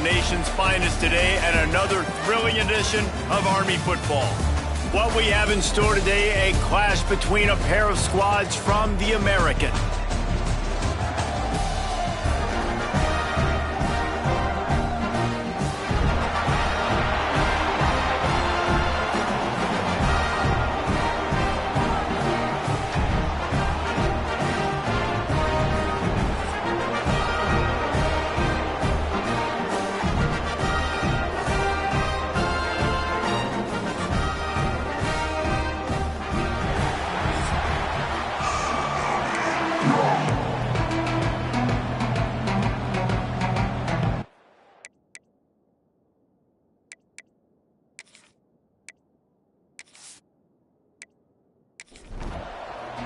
nation's finest today and another thrilling edition of Army football. What we have in store today, a clash between a pair of squads from the American.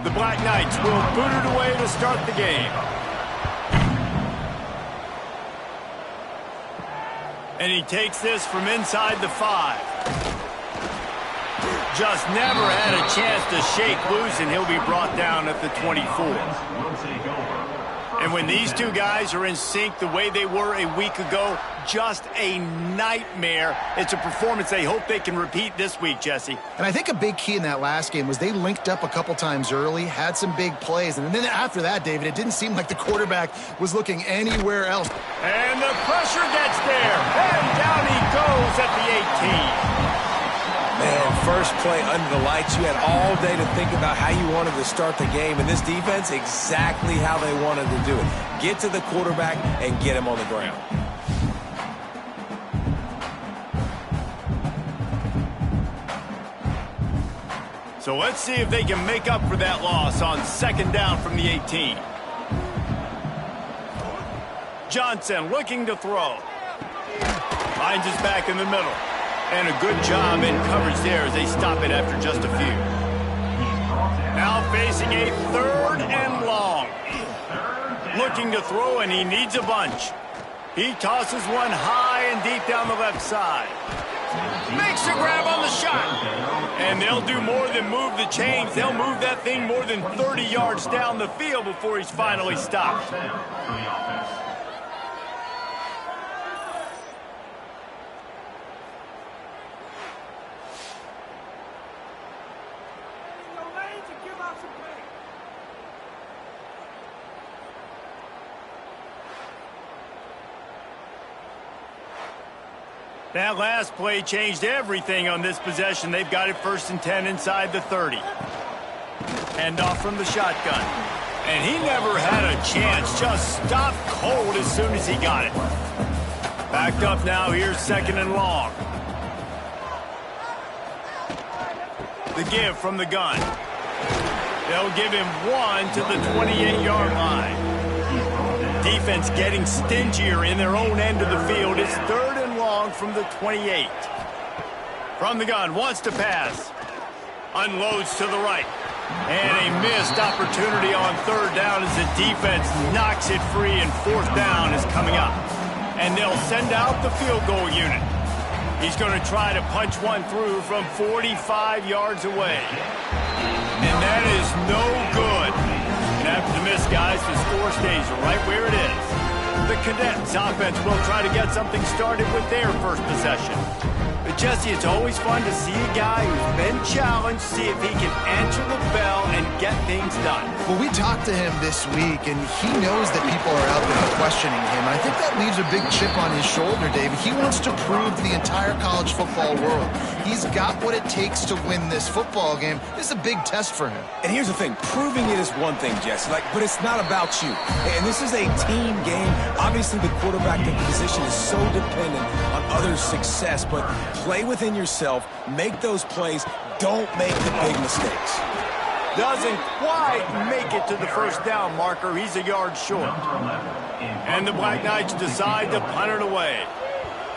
The Black Knights will boot it away to start the game. And he takes this from inside the 5. Just never had a chance to shake loose, and he'll be brought down at the 24. And when these two guys are in sync the way they were a week ago, just a nightmare. It's a performance they hope they can repeat this week, Jesse. And I think a big key in that last game was they linked up a couple times early, had some big plays, and then after that, David, it didn't seem like the quarterback was looking anywhere else. And the pressure gets there, and down he goes at the 18. Man, first play under the lights. You had all day to think about how you wanted to start the game, and this defense, exactly how they wanted to do it. Get to the quarterback and get him on the ground. So let's see if they can make up for that loss on second down from the 18. Johnson looking to throw. Finds his back in the middle. And a good job in coverage there as they stop it after just a few. Now facing a 3rd and long. Looking to throw, and he needs a bunch. He tosses one high and deep down the left side. Makes a grab on the shot. And they'll do more than move the chains. They'll move that thing more than 30 yards down the field before he's finally stopped. That last play changed everything on this possession. They've got it 1st and 10 inside the 30. Hand off from the shotgun. And he never had a chance. Just stopped cold as soon as he got it. Backed up now. Here's 2nd and long. The give from the gun. They'll give him 1 to the 28-yard line. Defense getting stingier in their own end of the field. It's 3rd and long from the 28. From the gun, wants to pass. Unloads to the right. And a missed opportunity on 3rd down as the defense knocks it free, and 4th down is coming up. And they'll send out the field goal unit. He's going to try to punch one through from 45 yards away. And that is no good. And after the miss, guys, the score stays right where it is. The Cadets offense will try to get something started with their first possession. But Jesse, it's always fun to see a guy who's been challenged, see if he can answer the bell and get things done. Well, we talked to him this week, and he knows that people are out there questioning him. And I think that leaves a big chip on his shoulder, David. He wants to prove to the entire college football world he's got what it takes to win this football game. This is a big test for him. And here's the thing. Proving it is one thing, Jesse, but it's not about you. And this is a team game. Obviously, the quarterback position is so dependent on others' success, but play within yourself, make those plays, don't make the big mistakes. Doesn't quite make it to the 1st down marker. He's a yard short. And the Black Knights decide to punt it away.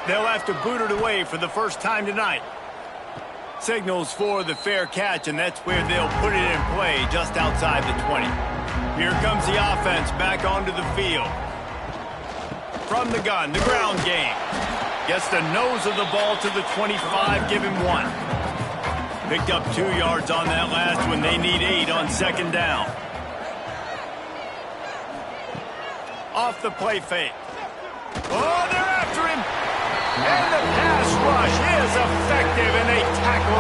They'll have to boot it away for the first time tonight. Signals for the fair catch, and that's where they'll put it in play just outside the 20. Here comes the offense back onto the field. From the gun, the ground game. Gets the nose of the ball to the 25, give him 1. Picked up 2 yards on that last one. They need 8 on 2nd down. Off the play fake. Oh, they're after him.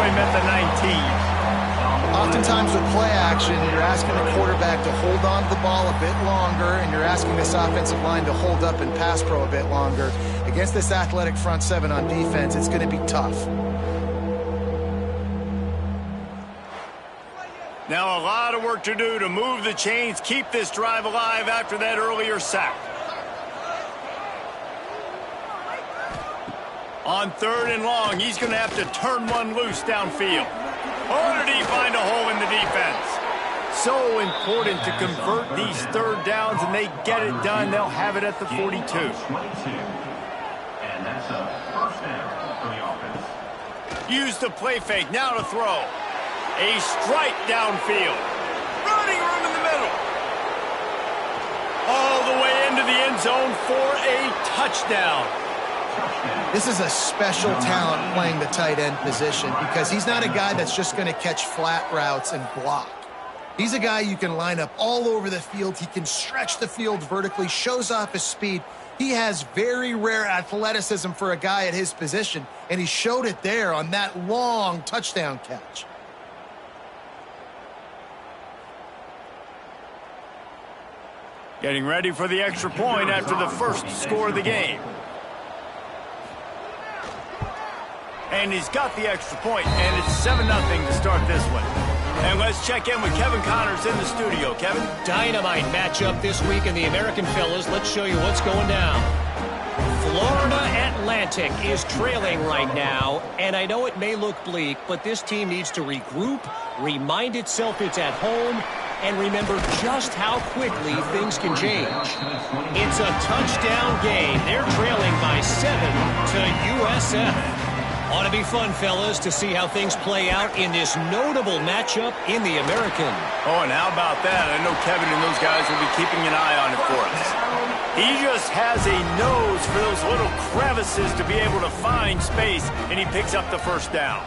him at the 19. Oftentimes with play action, you're asking the quarterback to hold on to the ball a bit longer, and you're asking this offensive line to hold up and pass pro a bit longer. Against this athletic front seven on defense, it's going to be tough. Now a lot of work to do to move the chains, keep this drive alive after that earlier sack. On 3rd and long, he's going to have to turn one loose downfield. Or did he find a hole in the defense? So important to convert these 3rd downs, and they get it done. They'll have it at the 42. And that's a first down for the offense. Use the play fake, now to throw. A strike downfield. Running room in the middle. All the way into the end zone for a touchdown. This is a special talent playing the tight end position because he's not a guy that's just going to catch flat routes and block. He's a guy you can line up all over the field. He can stretch the field vertically, shows off his speed. He has very rare athleticism for a guy at his position, and he showed it there on that long touchdown catch. Getting ready for the extra point after the first score of the game. And he's got the extra point, and it's 7-0 to start this one. And let's check in with Kevin Connors in the studio. Kevin? Dynamite matchup this week in the American fellas. Let's show you what's going down. Florida Atlantic is trailing right now, and I know it may look bleak, but this team needs to regroup, remind itself it's at home, and remember just how quickly things can change. It's a touchdown game. They're trailing by 7 to USF. Ought to be fun, fellas, to see how things play out in this notable matchup in the American. Oh, and how about that? I know Kevin and those guys will be keeping an eye on it for us. He just has a nose for those little crevices to be able to find space, and he picks up the first down.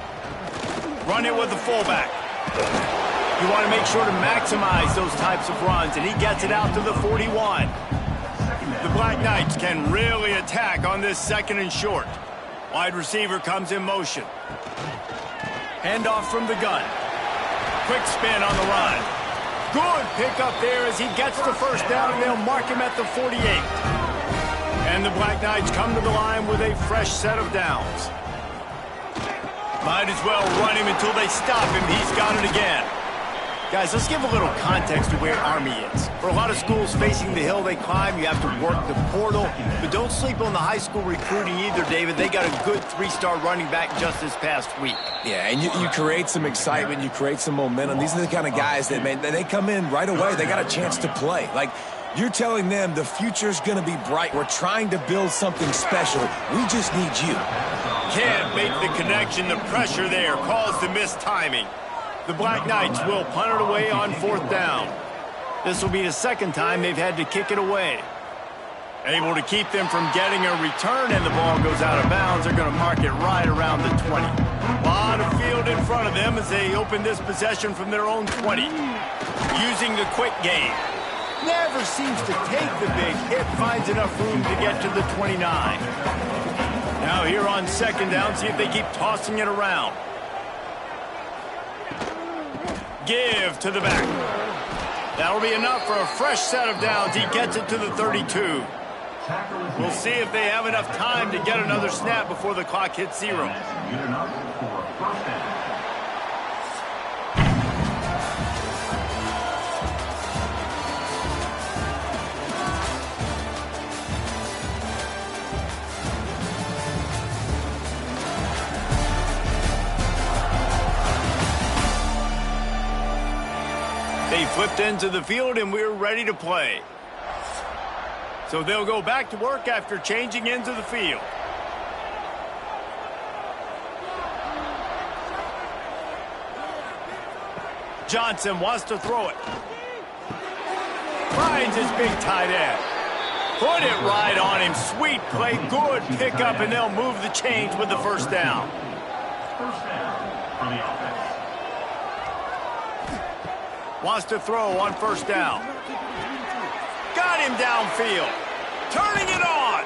Run it with the fullback. You want to make sure to maximize those types of runs, and he gets it out to the 41. The Black Knights can really attack on this 2nd and short. Wide receiver comes in motion. Handoff from the gun. Quick spin on the run. Good pickup there as he gets the first down, and they'll mark him at the 48. And the Black Knights come to the line with a fresh set of downs. Might as well run him until they stop him. He's got it again. Guys, let's give a little context to where Army is. For a lot of schools facing the hill they climb, you have to work the portal. But don't sleep on the high school recruiting either, David. They got a good 3-star running back just this past week. Yeah, and you create some excitement, you create some momentum. These are the kind of guys that, man, they come in right away. They got a chance to play. Like, you're telling them the future's going to be bright. We're trying to build something special. We just need you. Can't make the connection. The pressure there caused the missed timing. The Black Knights will punt it away on 4th down. This will be the 2nd time they've had to kick it away. Able to keep them from getting a return, and the ball goes out of bounds. They're going to mark it right around the 20. A lot of field in front of them as they open this possession from their own 20. Using the quick game. Never seems to take the big hit. Finds enough room to get to the 29. Now here on 2nd down, see if they keep tossing it around. Give to the back. That'll be enough for a fresh set of downs. He gets it to the 32. We'll see if they have enough time to get another snap before the clock hits 0. They flipped into the field, and we're ready to play. So they'll go back to work after changing into the field. Johnson wants to throw it. Finds his big tight end. Put it right on him. Sweet play. Good pickup, and they'll move the chains with the first down. First down for the offense. Wants to throw on 1st down. Got him downfield. Turning it on.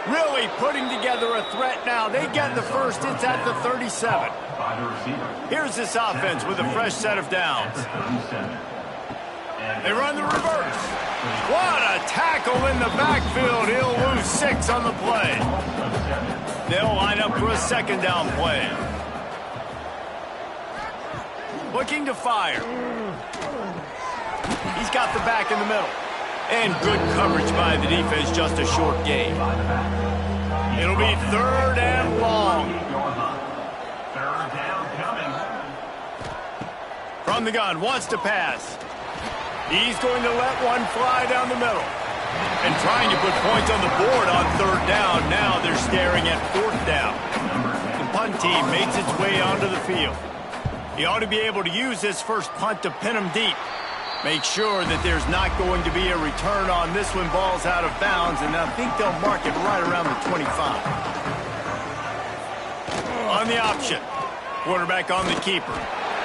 Really putting together a threat now. They get the first. It's at the 37. By the receiver. Here's this offense with a fresh set of downs. 37. They run the reverse. What a tackle in the backfield. He'll lose 6 on the play. They'll line up for a second down play. Looking to fire. He's got the back in the middle. And good coverage by the defense, just a short gain. It'll be 3rd and long. Third down coming. From the gun, wants to pass. He's going to let one fly down the middle. And trying to put points on the board on 3rd down. Now they're staring at 4th down. The punt team makes its way onto the field. He ought to be able to use this first punt to pin him deep. Make sure that there's not going to be a return on this one. Ball's out of bounds, and I think they'll mark it right around the 25. On the option. Quarterback on the keeper.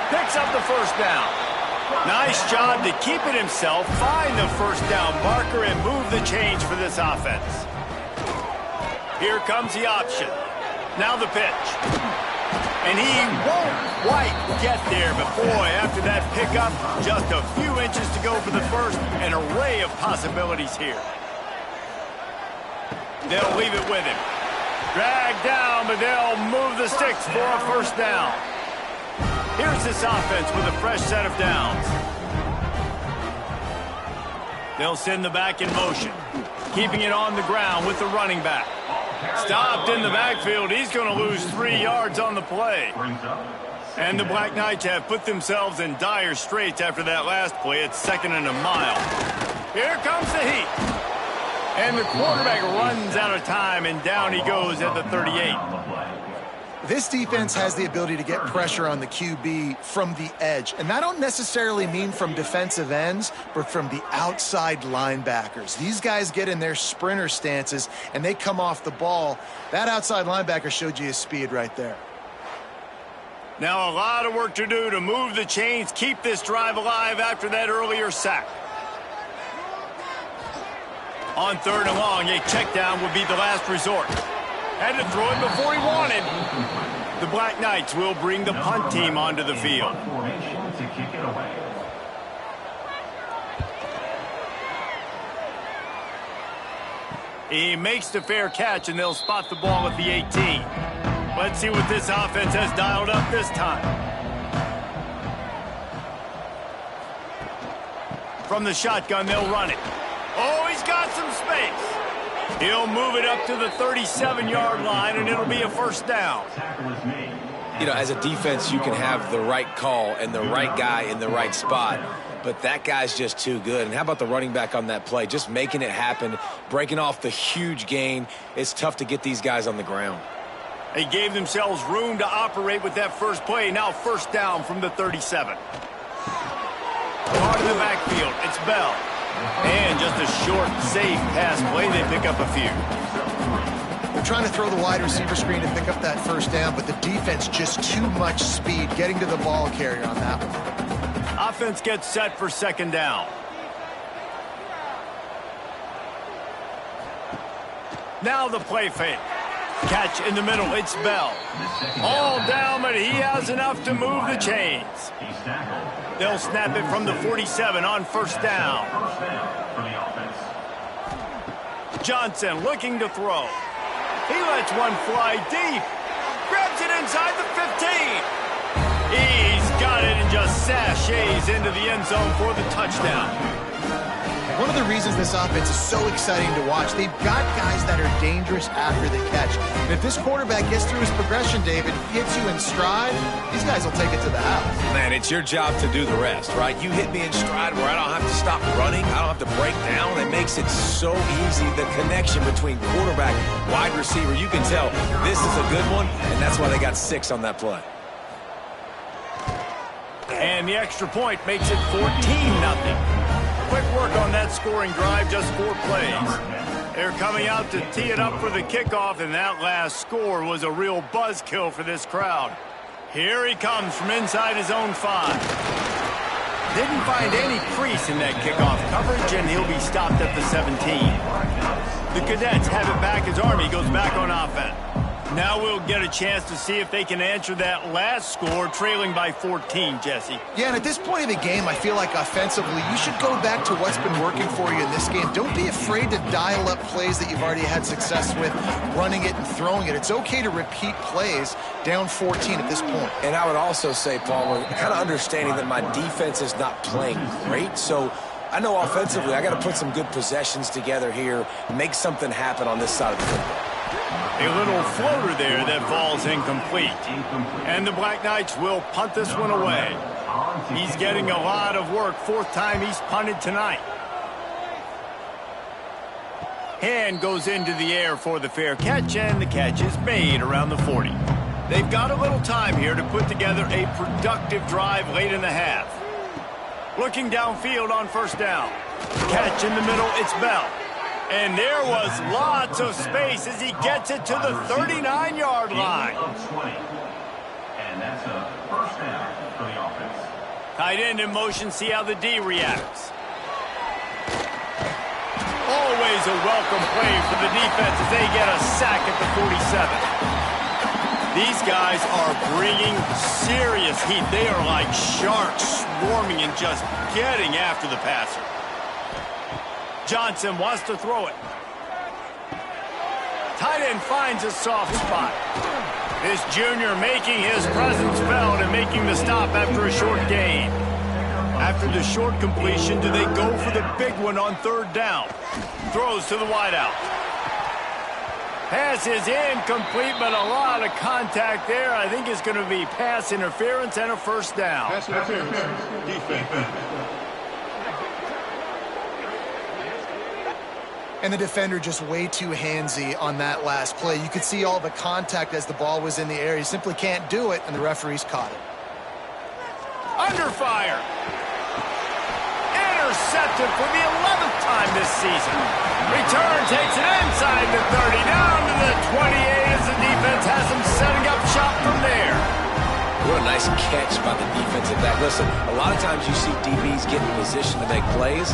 Picks up the first down. Nice job to keep it himself, find the first down marker, and move the change for this offense. Here comes the option. Now the pitch. And he won't quite get there, but boy, after that pickup, just a few inches to go for the first. An array of possibilities here. They'll leave it with him. Dragged down, but they'll move the sticks for a first down. Here's this offense with a fresh set of downs. They'll send the back in motion, keeping it on the ground with the running back. Stopped in the backfield. He's going to lose 3 yards on the play. And the Black Knights have put themselves in dire straits after that last play. It's 2nd and a mile. Here comes the heat. And the quarterback runs out of time, and down he goes at the 38. This defense has the ability to get pressure on the QB from the edge. And I don't necessarily mean from defensive ends, but from the outside linebackers. These guys get in their sprinter stances, and they come off the ball. That outside linebacker showed you his speed right there. Now a lot of work to do to move the chains, keep this drive alive after that earlier sack. On 3rd and long, a check down would be the last resort. Had to throw it before he wanted. The Black Knights will bring the punt team onto the field. He makes the fair catch, and they'll spot the ball at the 18. Let's see what this offense has dialed up this time. From the shotgun, they'll run it. Oh, he's got some space. He'll move it up to the 37-yard line, and it'll be a first down. You know, as a defense, you can have the right call and the right guy in the right spot, but that guy's just too good. And how about the running back on that play? Just making it happen, breaking off the huge gain. It's tough to get these guys on the ground. They gave themselves room to operate with that first play. Now first down from the 37. Part of the backfield, it's Bell. And just a short, safe pass play. They pick up a few. They're trying to throw the wide receiver screen to pick up that first down, but the defense just too much speed getting to the ball carrier on that one. Offense gets set for second down. Now the play fake. Catch in the middle. It's Bell. All down, but he has enough to move the chains. They'll snap it from the 47 on first down. Johnson looking to throw. He lets one fly deep. Grabs it inside the 15. He's got it and just sashays into the end zone for the touchdown. One of the reasons this offense is so exciting to watch, they've got guys that are dangerous after the catch. And if this quarterback gets through his progression, David, gets you in stride, these guys will take it to the house. Man, it's your job to do the rest, right? You hit me in stride where I don't have to stop running. I don't have to break down. It makes it so easy. The connection between quarterback, wide receiver, you can tell this is a good one, and that's why they got 6 on that play. And the extra point makes it 14-0. Quick work on that scoring drive, just 4 plays. They're coming out to tee it up for the kickoff, and that last score was a real buzzkill for this crowd. Here he comes from inside his own 5. Didn't find any crease in that kickoff coverage, and he'll be stopped at the 17. The Cadets have it back as Army goes back on offense. Now we'll get a chance to see if they can answer that last score, trailing by 14, Jesse. Yeah, and at this point of the game, I feel like offensively, you should go back to what's been working for you in this game. Don't be afraid to dial up plays that you've already had success with, running it and throwing it. It's okay to repeat plays down 14 at this point. And I would also say, Paul, we're kind of understanding that my defense is not playing great, so I know offensively I got to put some good possessions together here, make something happen on this side of the football. A little floater there that falls incomplete. And the Black Knights will punt this one away. He's getting a lot of work. Fourth time he's punted tonight. Hand goes into the air for the fair catch, and the catch is made around the 40. They've got a little time here to put together a productive drive late in the half. Looking downfield on first down. Catch in the middle, it's Bell. And there was lots of space as he gets it to the 39-yard line. And that's a first down for the offense. Tight end in motion, see how the D reacts. Always a welcome play for the defense as they get a sack at the 47. These guys are bringing serious heat. They are like sharks swarming and just getting after the passer. Johnson wants to throw it. Tight end finds a soft spot. This junior making his presence felt and making the stop after a short gain. After the short completion, do they go for the big one on third down? Throws to the wideout. Pass is incomplete, but a lot of contact there. I think it's going to be pass interference and a first down. Pass interference. Defense. And the defender just way too handsy on that last play. You could see all the contact as the ball was in the air. He simply can't do it, and the referees caught it. Under fire. Intercepted for the 11th time this season. Return takes it inside the 30, down to the 28 as the defense has them setting up shop from there. What a nice catch by the defensive back. Listen, a lot of times you see DBs get in position to make plays,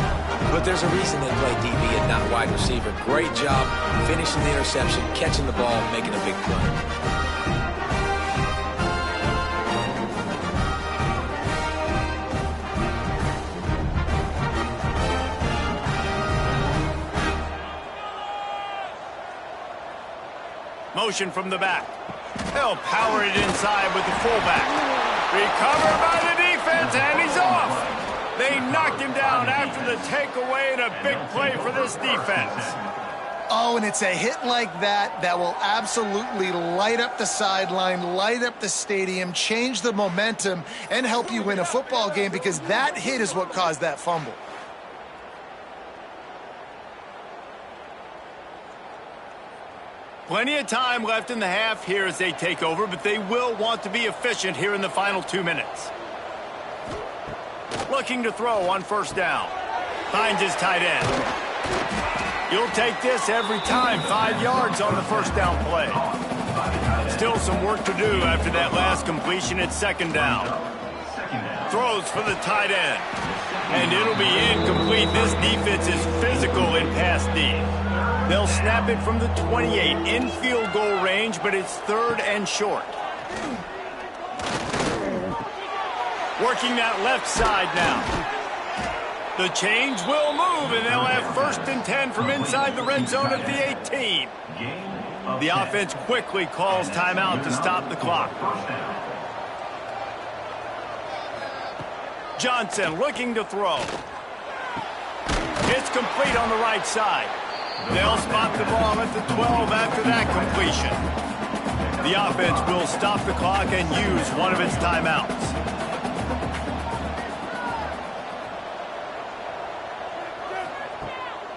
but there's a reason they play DB and not wide receiver. Great job finishing the interception, catching the ball, making a big play. Motion from the back. They'll power it inside with the fullback. Recovered by the defense, and he's off. They knocked him down after the takeaway, and a big play for this defense. Oh, and it's a hit like that that will absolutely light up the sideline, light up the stadium, change the momentum, and help you win a football game, because that hit is what caused that fumble. Plenty of time left in the half here as they take over, but they will want to be efficient here in the final 2 minutes. Looking to throw on first down. Finds his tight end. You'll take this every time. 5 yards on the first down play. Still some work to do after that last completion at second down. Throws for the tight end. And it'll be incomplete. This defense is physical in pass D. They'll snap it from the 28 in field goal range, but it's third and short. Working that left side now. The change will move, and they'll have first and 10 from inside the red zone at the 18. The offense quickly calls timeout to stop the clock. Johnson looking to throw. It's complete on the right side. They'll spot the ball at the 12 after that completion. The offense will stop the clock and use one of its timeouts.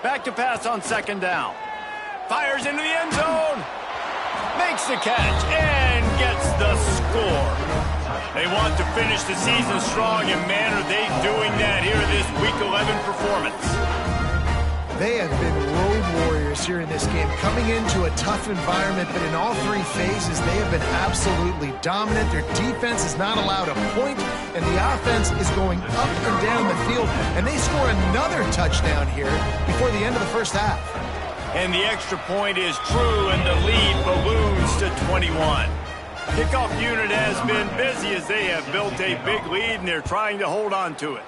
Back to pass on second down. Fires into the end zone. Makes the catch and gets the score. They want to finish the season strong, and man, are they doing that here in this Week 11 performance. They have been road warriors here in this game, coming into a tough environment, but in all 3 phases, they have been absolutely dominant. Their defense is not allowed a point, and the offense is going up and down the field, and they score another touchdown here before the end of the first half. And the extra point is true, and the lead balloons to 21. Kickoff unit has been busy as they have built a big lead, and they're trying to hold on to it.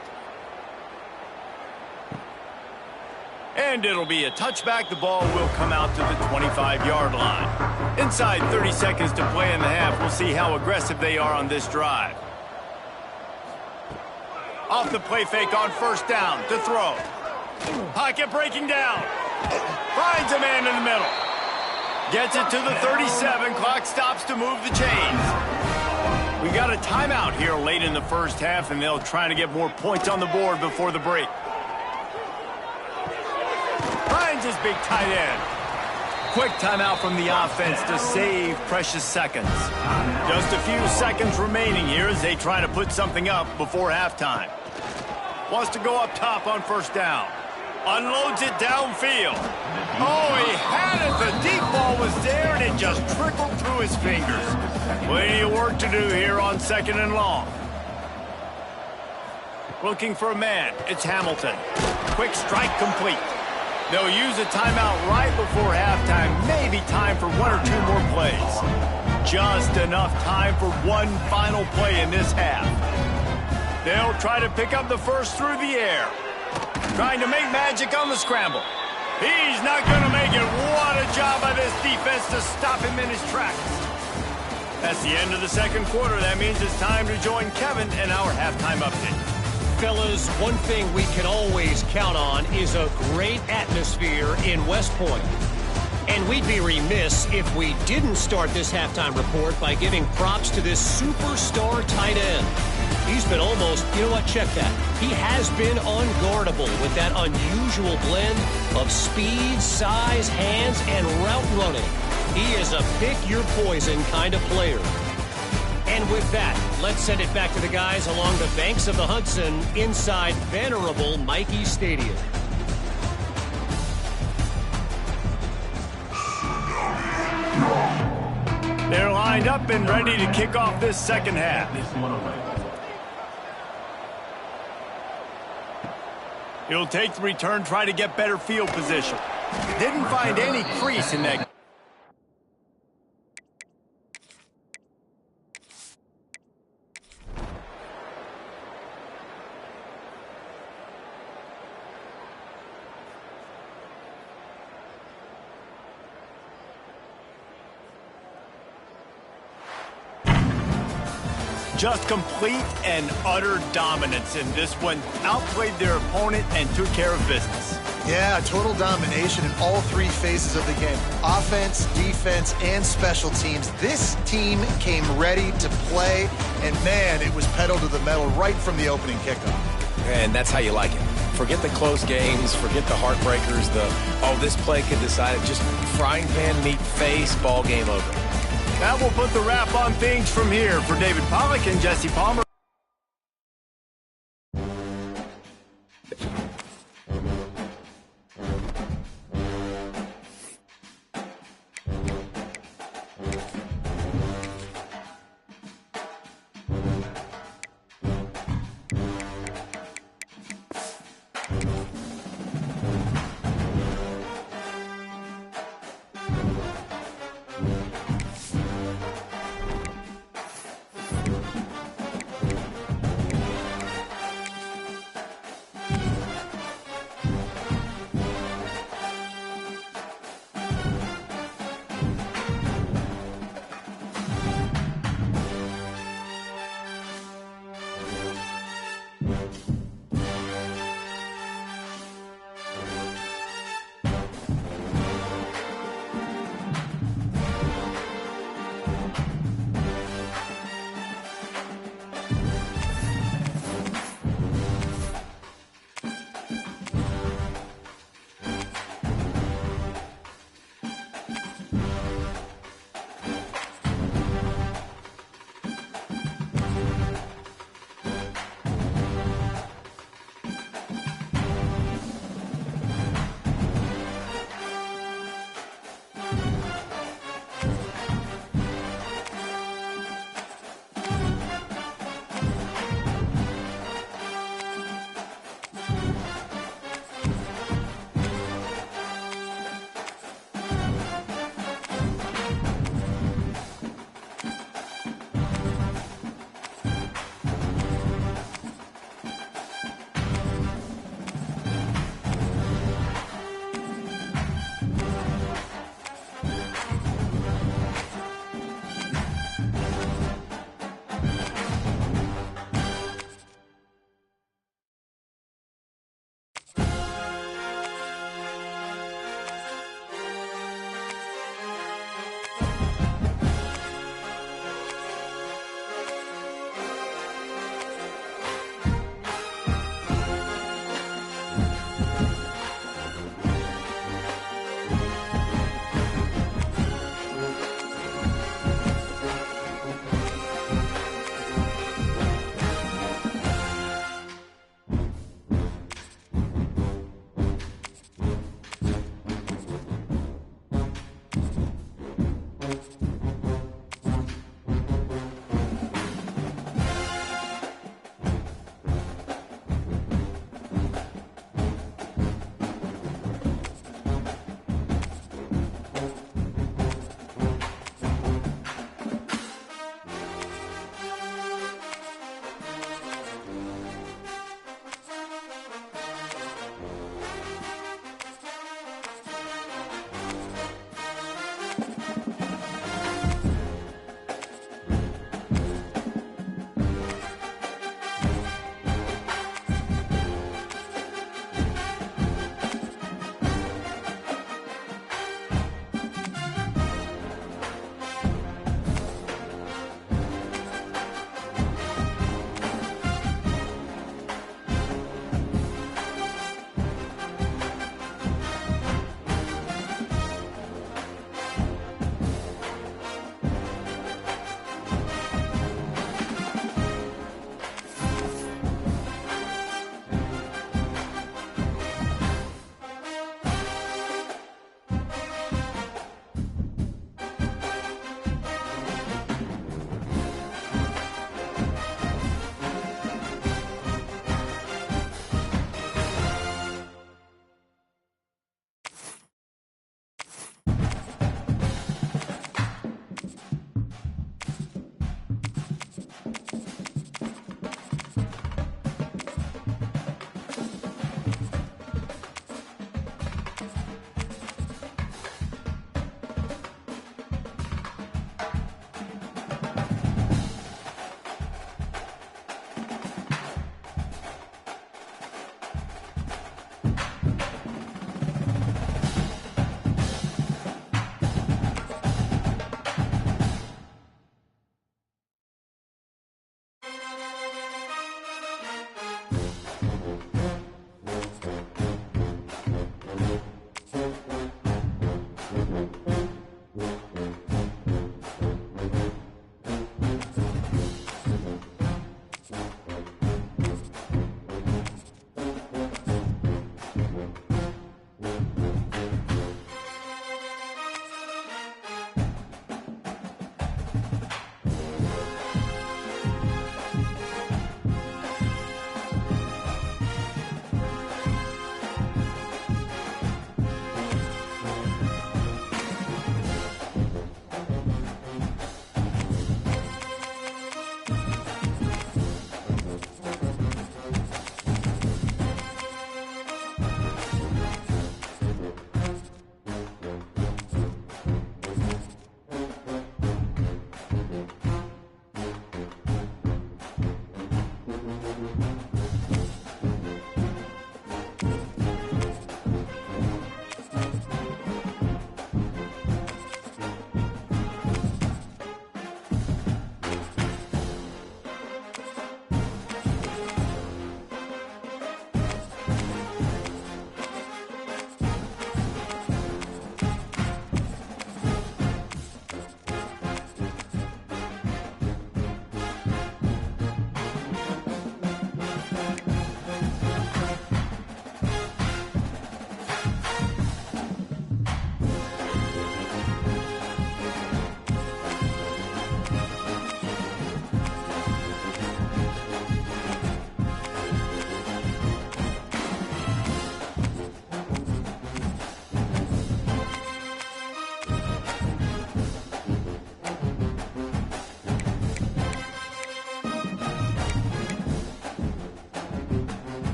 And it'll be a touchback. The ball will come out to the 25-yard line. Inside 30 seconds to play in the half. We'll see how aggressive they are on this drive. Off the play fake on first down to throw. Pocket breaking down. Finds a man in the middle. Gets it to the 37. Clock stops to move the chains. We got a timeout here late in the first half, and they'll try to get more points on the board before the break. Finds his big tight end. Quick timeout from the offense to save precious seconds. Just a few seconds remaining here as they try to put something up before halftime. Wants to go up top on first down. Unloads it downfield. Oh, he had it. The deep ball was there, and it just trickled through his fingers. Plenty of work to do here on second and long. Looking for a man. It's Hamilton. Quick strike complete. They'll use a timeout right before halftime. Maybe time for one or two more plays. Just enough time for one final play in this half. They'll try to pick up the first through the air. Trying to make magic on the scramble. He's not going to make it. What a job by this defense to stop him in his tracks. That's the end of the second quarter. That means it's time to join Kevin in our halftime update. Fellas, one thing we can always count on is a great atmosphere in West Point. And we'd be remiss if we didn't start this halftime report by giving props to this superstar tight end. He's been almost, you know what, check that. He has been unguardable with that unusual blend of speed, size, hands, and route running. He is a pick-your-poison kind of player. And with that, let's send it back to the guys along the banks of the Hudson inside venerable Michie Stadium. They're lined up and ready to kick off this second half. He'll take the return, try to get better field position. Didn't find any crease in that. Just complete and utter dominance in this one. Outplayed their opponent and took care of business. Yeah, total domination in all three phases of the game. Offense, defense, and special teams. This team came ready to play, and man, it was pedal to the metal right from the opening kickoff. And that's how you like it. Forget the close games, forget the heartbreakers, this play could decide it. Just frying pan, meat face, ball game over. That will put the wrap on things from here. For David Pollack and Jesse Palmer.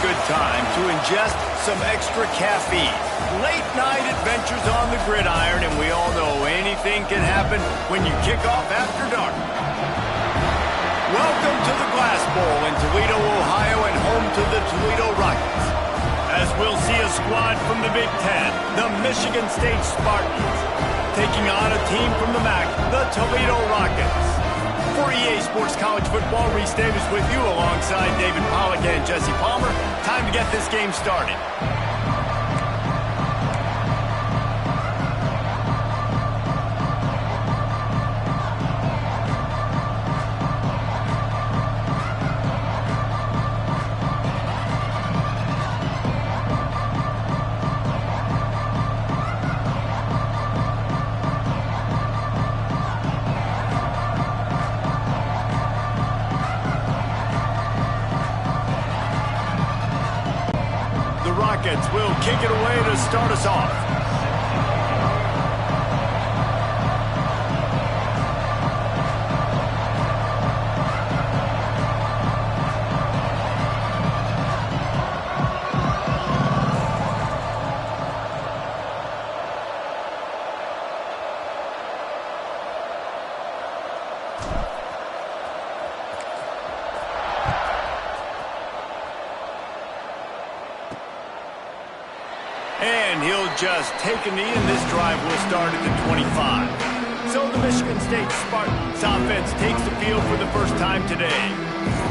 good time to ingest some extra caffeine. Late night adventures on the gridiron, and we all know anything can happen when you kick off after dark. Welcome to the Glass Bowl in Toledo, Ohio, and home to the Toledo Rockets. As we'll see a squad from the Big Ten, the Michigan State Spartans, taking on a team from the MAC, the Toledo Rockets. For EA Sports College Football, Reese Davis with you alongside David Pollack and Jesse Palmer. Time to get this game started. Rockets will kick it away to start us off. And he'll just take a knee, and this drive will start at the 25. So the Michigan State Spartans offense takes the field for the first time today.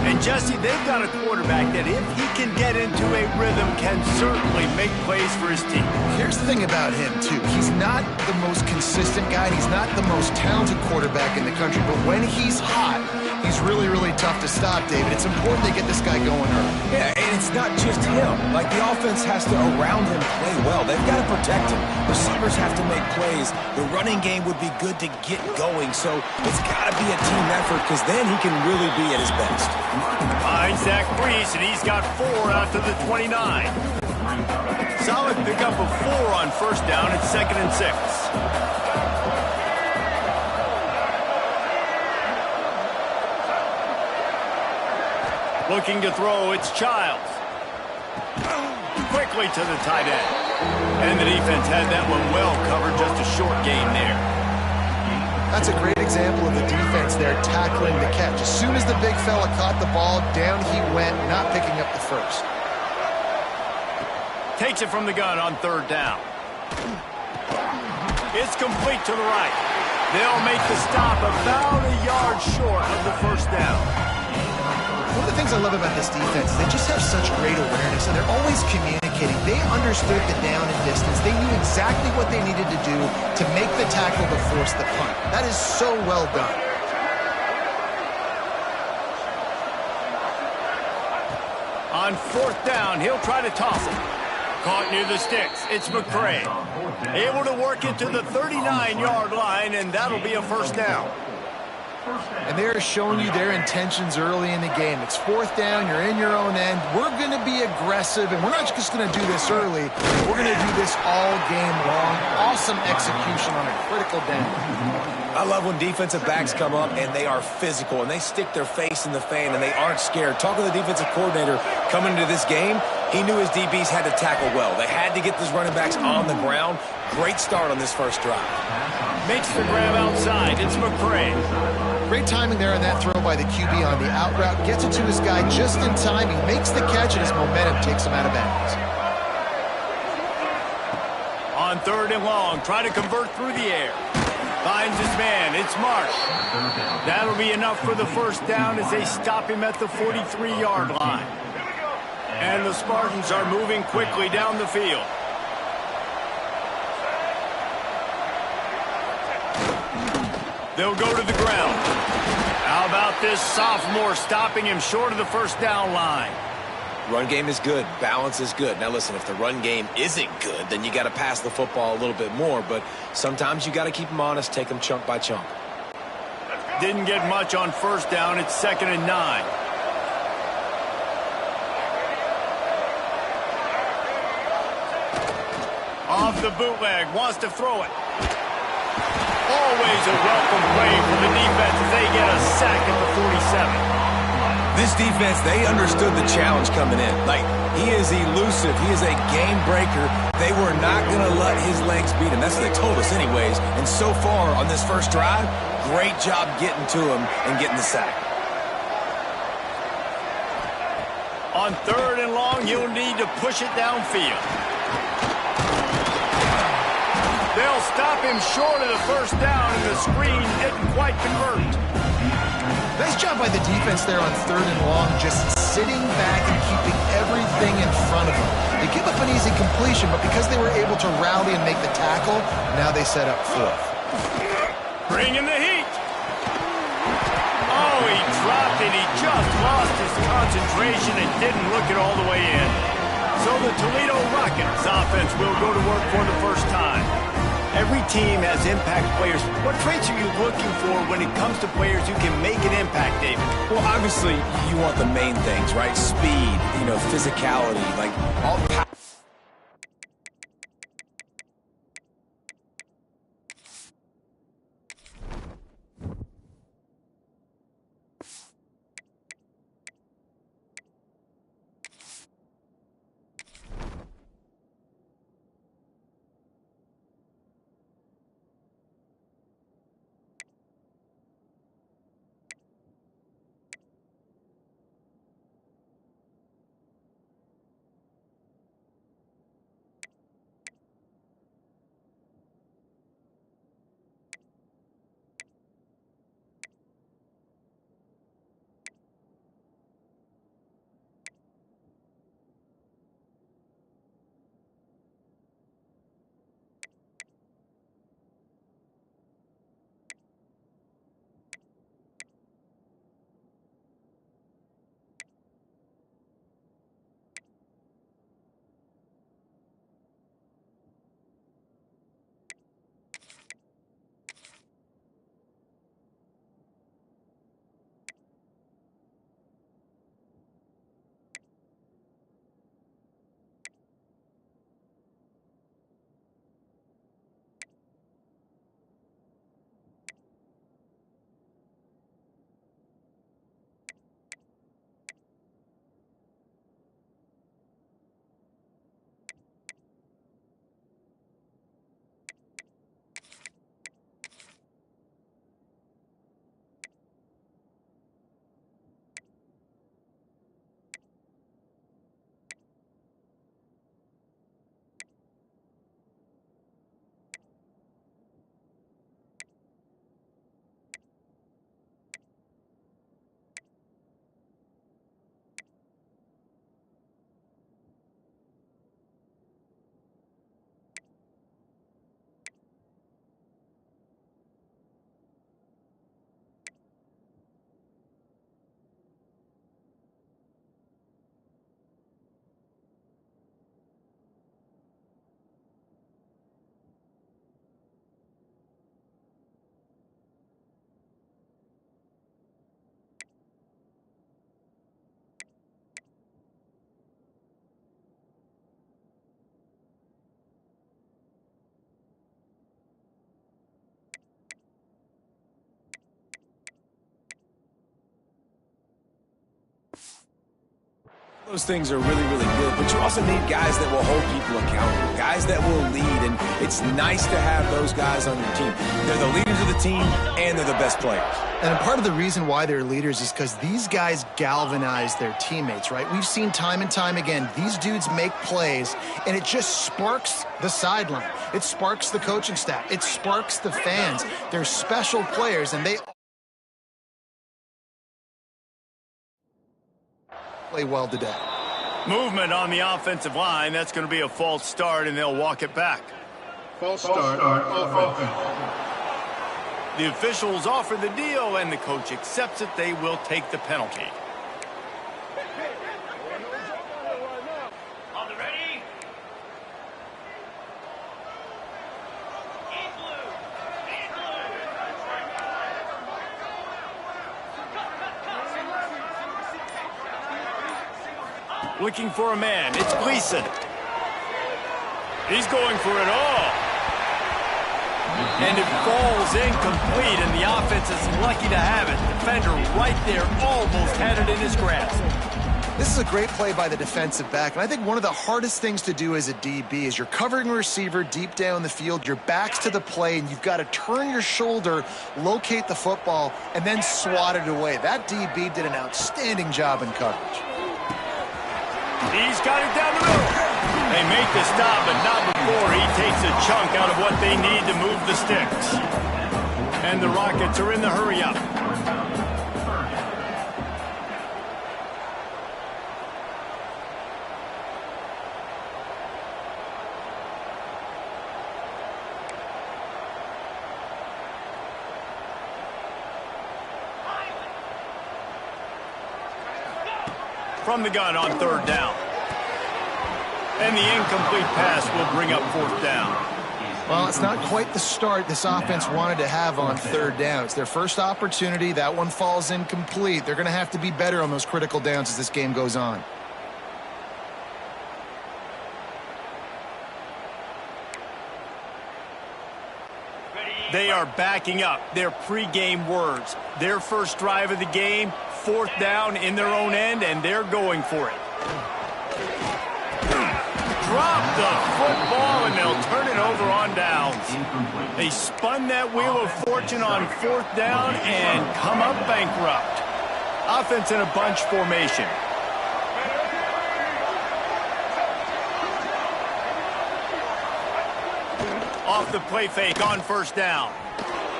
And Jesse, they've got a quarterback that if he can get into a rhythm can certainly make plays for his team. Here's the thing about him, too. He's not the most consistent guy. He's not the most talented quarterback in the country. But when he's hot, he's really, really tough to stop, David. It's important they get this guy going early. Yeah, and it's not just him. Like, the offense has to, around him, play well. They've got to protect him. Receivers have to make plays. The running game would be good to get going. So it's got to be a team effort because then he can really be at his best. Finds Zach Brees, and he's got 4 out to the 29. Solid pickup of 4 on first down. It's 2nd and 6. Looking to throw, it's Childs. Quickly to the tight end. And the defense had that one well covered, just a short gain there. That's a great example of the defense there tackling the catch. As soon as the big fella caught the ball, down he went, not picking up the first. Takes it from the gun on 3rd down. It's complete to the right. They'll make the stop about a yard short of the first down. One of the things I love about this defense is they just have such great awareness, and they're always communicating. They understood the down and distance. They knew exactly what they needed to do to make the tackle to force the punt. That is so well done. On 4th down, he'll try to toss it. Caught near the sticks. It's McCray. Able to work it to the 39-yard line, and that'll be a first down. And they are showing you their intentions early in the game. It's 4th down, you're in your own end. We're going to be aggressive, and we're not just going to do this early. We're going to do this all game long. Awesome execution on a critical down. I love when defensive backs come up and they are physical and they stick their face in the fan and they aren't scared. Talking to the defensive coordinator coming into this game, he knew his DBs had to tackle well. They had to get those running backs on the ground. Great start on this first drive. Makes the grab outside. It's McCray. Great timing there on that throw by the QB on the out route. Gets it to his guy just in time. He makes the catch, and his momentum takes him out of bounds. On 3rd and long, try to convert through the air. Finds his man. It's Marsh. That'll be enough for the first down as they stop him at the 43-yard line. And the Spartans are moving quickly down the field. They'll go to the ground. How about this sophomore stopping him short of the first down line? Run game is good. Balance is good. Now, listen, if the run game isn't good, then you got to pass the football a little bit more. But sometimes you got to keep them honest, take them chunk by chunk. Didn't get much on first down. It's 2nd and 9. Off the bootleg. Wants to throw it. Always a welcome play for the defense as they get a sack at the 47. This defense, they understood the challenge coming in. Like, He is elusive. He is a game breaker. They were not going to let his legs beat him. That's what they told us anyways. And so far on this first drive, great job getting to him and getting the sack. On 3rd and long, you'll need to push it downfield. They'll stop him short of the first down, and the screen didn't quite convert. Nice job by the defense there on 3rd and long, just sitting back and keeping everything in front of them. They give up an easy completion, but because they were able to rally and make the tackle, now they set up 4th. Bringing the heat. Oh, he dropped it. He just lost his concentration and didn't look it all the way in. So the Toledo Rockets offense will go to work for the first time. Every team has impact players. What traits are you looking for when it comes to players who can make an impact, David? Well, obviously, you want the main things, right? Speed, physicality, like all power. Those things are really, really good, but you also need guys that will hold people accountable, guys that will lead, and it's nice to have those guys on your team. They're the leaders of the team, and they're the best players. And part of the reason why they're leaders is because these guys galvanize their teammates, right? We've seen time and time again, these dudes make plays, and it just sparks the sideline. It sparks the coaching staff. It sparks the fans. They're special players, and they play well today. Movement on the offensive line. That's going to be a false start, and they'll walk it back. False start. Offense. The officials offer the deal, and the coach accepts it. They will take the penalty. On the ready. Looking for a man. It's Gleason. He's going for it all. And it falls incomplete, and the offense is lucky to have it. Defender right there almost had it in his grasp. This is a great play by the defensive back, and I think one of the hardest things to do as a DB is you're covering a receiver deep down the field, your back's to the play, and you've got to turn your shoulder, locate the football, and then swat it away. That DB did an outstanding job in coverage. He's got it down the middle. They make the stop, but not before he takes a chunk out of what they need to move the sticks. And the Rockets are in the hurry-up. From the gun on third down. And the incomplete pass will bring up fourth down. Well, it's not quite the start this offense wanted to have on third down. It's their first opportunity. That one falls incomplete. They're going to have to be better on those critical downs as this game goes on. They are backing up their pregame words. Their first drive of the game, fourth down in their own end, and they're going for it. Drop the football, and they'll turn it over on downs. They spun that wheel of fortune on fourth down and come up bankrupt. Offense in a bunch formation. Off the play fake on first down.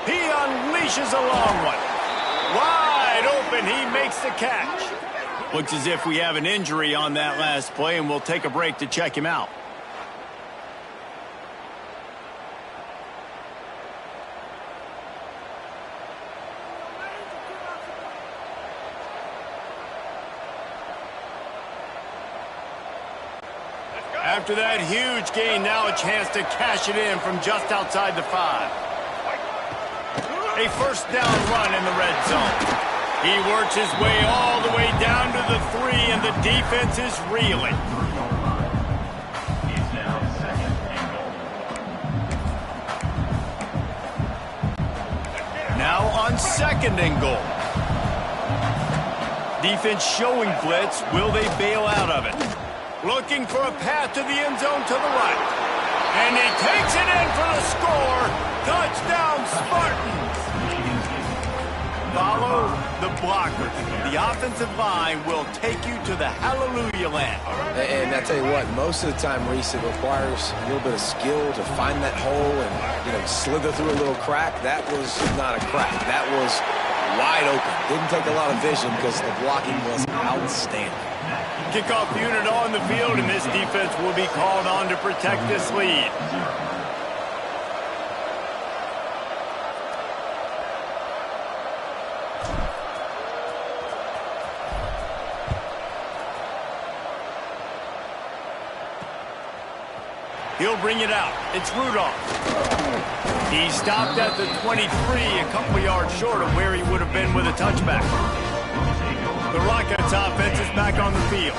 He unleashes a long one. Wide open, he makes the catch. Looks as if we have an injury on that last play, and we'll take a break to check him out. After that huge gain, now a chance to cash it in from just outside the 5. A first down run in the red zone. He works his way all the way down to the 3, and the defense is reeling. It's now second and goal. Now on second and goal. Defense showing blitz. Will they bail out of it? Looking for a path to the end zone to the right. And he takes it in for the score. Touchdown, Spartans. Follow the blocker. The offensive line will take you to the hallelujah land. And I tell you what, most of the time, Reese, it requires a little bit of skill to find that hole and, slither through a little crack. That was not a crack. That was wide open. Didn't take a lot of vision because the blocking was outstanding. Kickoff unit on the field, and this defense will be called on to protect this lead. He'll bring it out. It's Rudolph. He stopped at the 23, a couple yards short of where he would have been with a touchback. The Rockets offense is back on the field.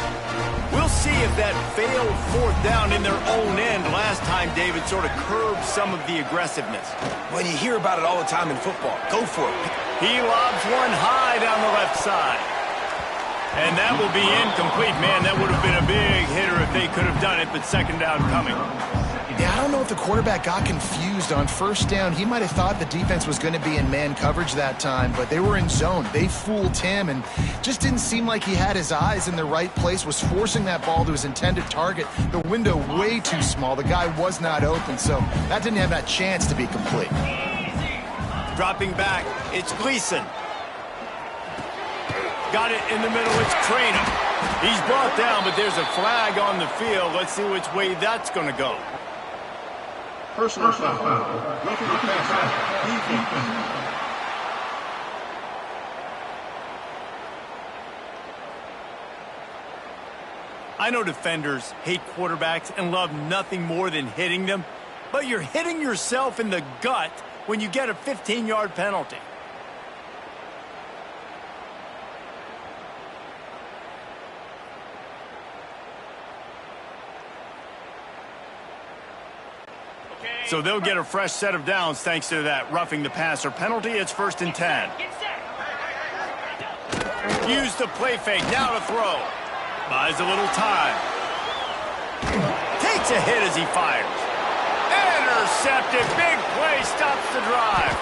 We'll see if that failed fourth down in their own end last time, David, sort of curbed some of the aggressiveness. Well, you hear about it all the time in football. Go for it. He lobs one high down the left side. And that will be incomplete. Man, that would have been a big hitter if they could have done it, but second down coming. Yeah, I don't know if the quarterback got confused on first down. He might have thought the defense was going to be in man coverage that time, but they were in zone. They fooled him and just didn't seem like he had his eyes in the right place, was forcing that ball to his intended target. The window way too small. The guy was not open, so that didn't have that chance to be complete. Dropping back, it's Gleason. Got it in the middle, it's Traynor. He's brought down, but there's a flag on the field. Let's see which way that's going to go. Personal foul. Roughing the passer. I know defenders hate quarterbacks and love nothing more than hitting them, but you're hitting yourself in the gut when you get a 15-yard penalty. So they'll get a fresh set of downs thanks to that roughing the passer penalty. It's 1st and 10. Use the play fake, now to throw. Buys a little time. Takes a hit as he fires. Intercepted. Big play stops the drive.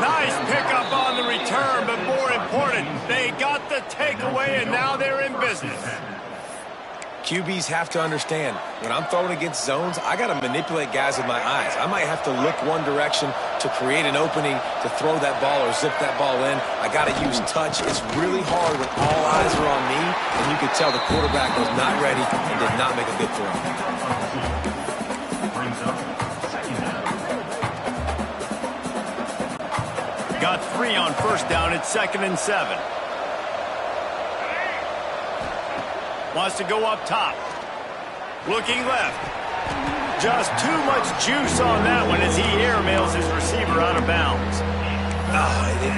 Nice pickup on the return, but more important, they got the takeaway, and now they're in business. QBs have to understand, when I'm throwing against zones, I got to manipulate guys with my eyes. I might have to look one direction to create an opening to throw that ball or zip that ball in. I got to use touch. It's really hard when all eyes are on me, and you can tell the quarterback was not ready and did not make a good throw. Got 3 on first down. It's 2nd and 7. Wants to go up top. Looking left. Just too much juice on that one as he airmails his receiver out of bounds.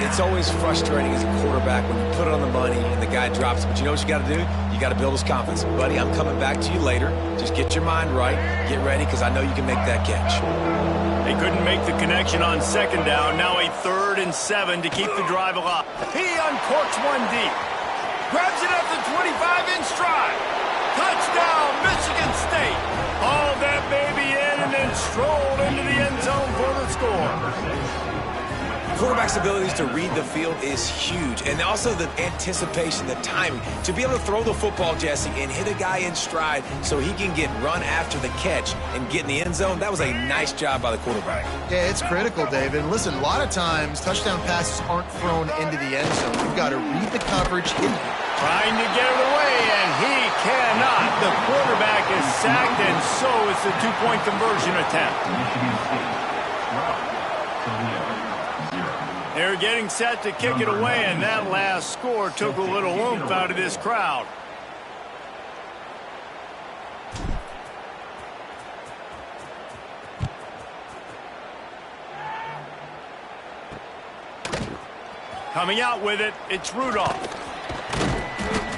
It's always frustrating as a quarterback when you put it on the money and the guy drops it. But you know what you got to do? You got to build his confidence. Buddy, I'm coming back to you later. Just get your mind right. Get ready because I know you can make that catch. They couldn't make the connection on 2nd down. Now a 3rd and 7 to keep the drive alive. He uncorks one deep. Grabs it up the 25 in stride. Touchdown, Michigan State. Hauled that baby in and then strolled into the end zone for the score. Quarterback's abilities to read the field is huge, and also the anticipation, the timing. To be able to throw the football, Jesse, and hit a guy in stride so he can get run after the catch and get in the end zone, that was a nice job by the quarterback. Yeah, it's critical, David. Listen, a lot of times touchdown passes aren't thrown into the end zone. You've got to read the coverage. Trying to get it away, and he cannot. The quarterback is sacked, and so is the 2-point conversion attempt. They're getting set to kick it away, and that last score took a little oomph out of this crowd. Coming out with it, it's Rudolph.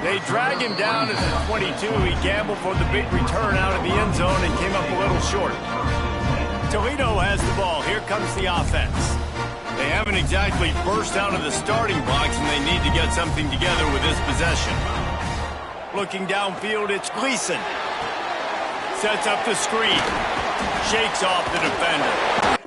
They drag him down at the 22. He gambled for the big return out of the end zone and came up a little short. Toledo has the ball. Here comes the offense. They haven't exactly burst out of the starting blocks, and they need to get something together with this possession. Looking downfield, it's Gleason. Sets up the screen. Shakes off the defender.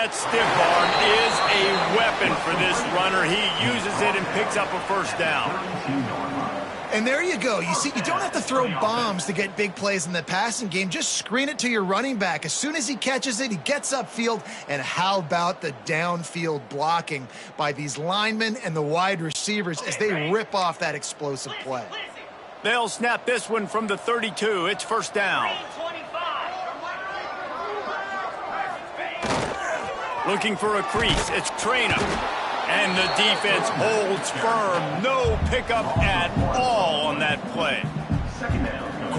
That stiff arm is a weapon for this runner. He uses it and picks up a first down. And there you go. You see, you don't have to throw bombs to get big plays in the passing game. Just screen it to your running back. As soon as he catches it, he gets upfield. And how about the downfield blocking by these linemen and the wide receivers as they rip off that explosive play? They'll snap this one from the 32. It's first down. Looking for a crease. It's Traina. And the defense holds firm. No pickup at all on that play.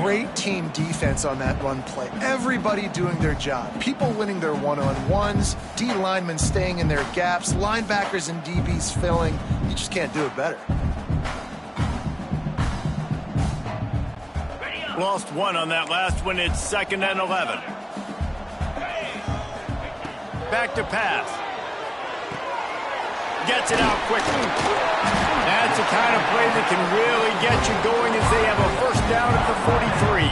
Great team defense on that run play. Everybody doing their job. People winning their one-on-ones. D linemen staying in their gaps. Linebackers and DBs filling. You just can't do it better. Lost one on that last one. It's 2nd and 11. Back to pass. Gets it out quickly. That's the kind of play that can really get you going as they have a first down at the 43.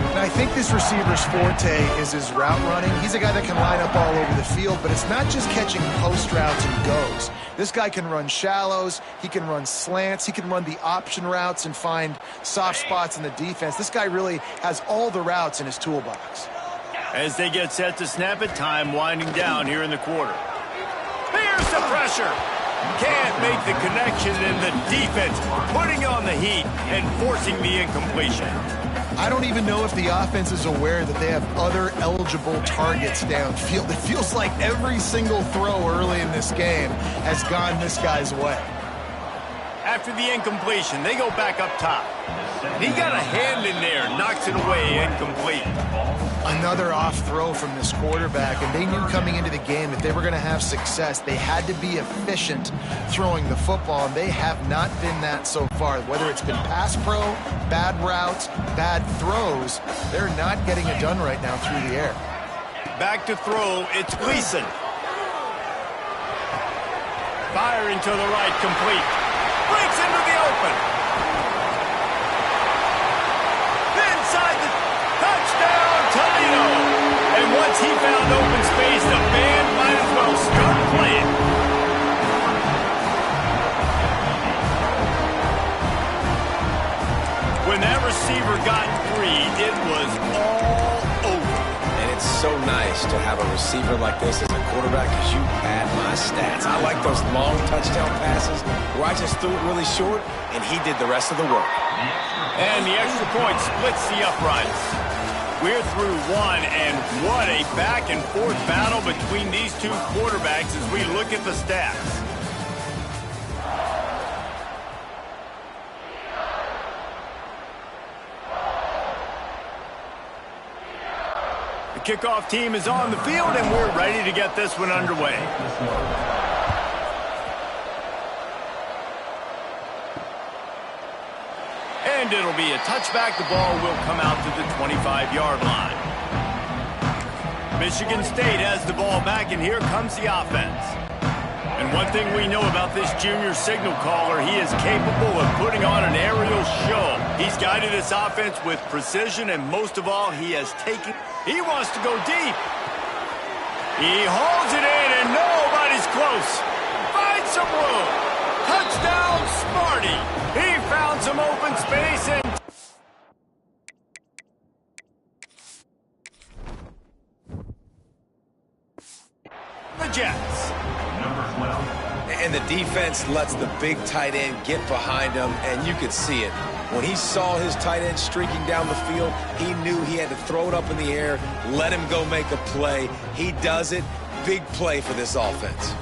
And I think this receiver's forte is his route running. He's a guy that can line up all over the field, but it's not just catching post routes and goes. This guy can run shallows, he can run slants, he can run the option routes and find soft spots in the defense. This guy really has all the routes in his toolbox. As they get set to snap it, time winding down here in the quarter. Here's the pressure. Can't make the connection, and the defense putting on the heat and forcing the incompletion. I don't even know if the offense is aware that they have other eligible targets downfield. It feels like every single throw early in this game has gone this guy's way. After the incompletion, they go back up top. He got a hand in there, knocks it away, incomplete. Another off throw from this quarterback, and they knew coming into the game that they were going to have success. They had to be efficient throwing the football, and they have not been that so far. Whether it's been pass pro, bad routes, bad throws, they're not getting it done right now through the air. Back to throw, it's Gleason. Firing to the right, complete. Breaks into the open. Inside the touchdown, Toledo. And once he found open space, the band might as well start playing. When that receiver got free, it was all over. And it's so nice to have a receiver like this as a quarterback because you pad my stats. I like those long touchdown passes where I just threw it really short and he did the rest of the work. And the extra point splits the uprights. We're through one, and what a back-and-forth battle between these two quarterbacks as we look at the stats. The kickoff team is on the field, and we're ready to get this one underway. And it'll be a touchback. The ball will come out to the 25-yard line. Michigan State has the ball back, and here comes the offense. And one thing we know about this junior signal caller, he is capable of putting on an aerial show. He's guided this offense with precision, and most of all, he wants to go deep. He holds it in, and nobody's close. Finds some room. Touchdown, Smarty. He found some open space, and the Jets. And the defense lets the big tight end get behind him, and you could see it. When he saw his tight end streaking down the field, he knew he had to throw it up in the air, let him go make a play. He does it. Big play for this offense.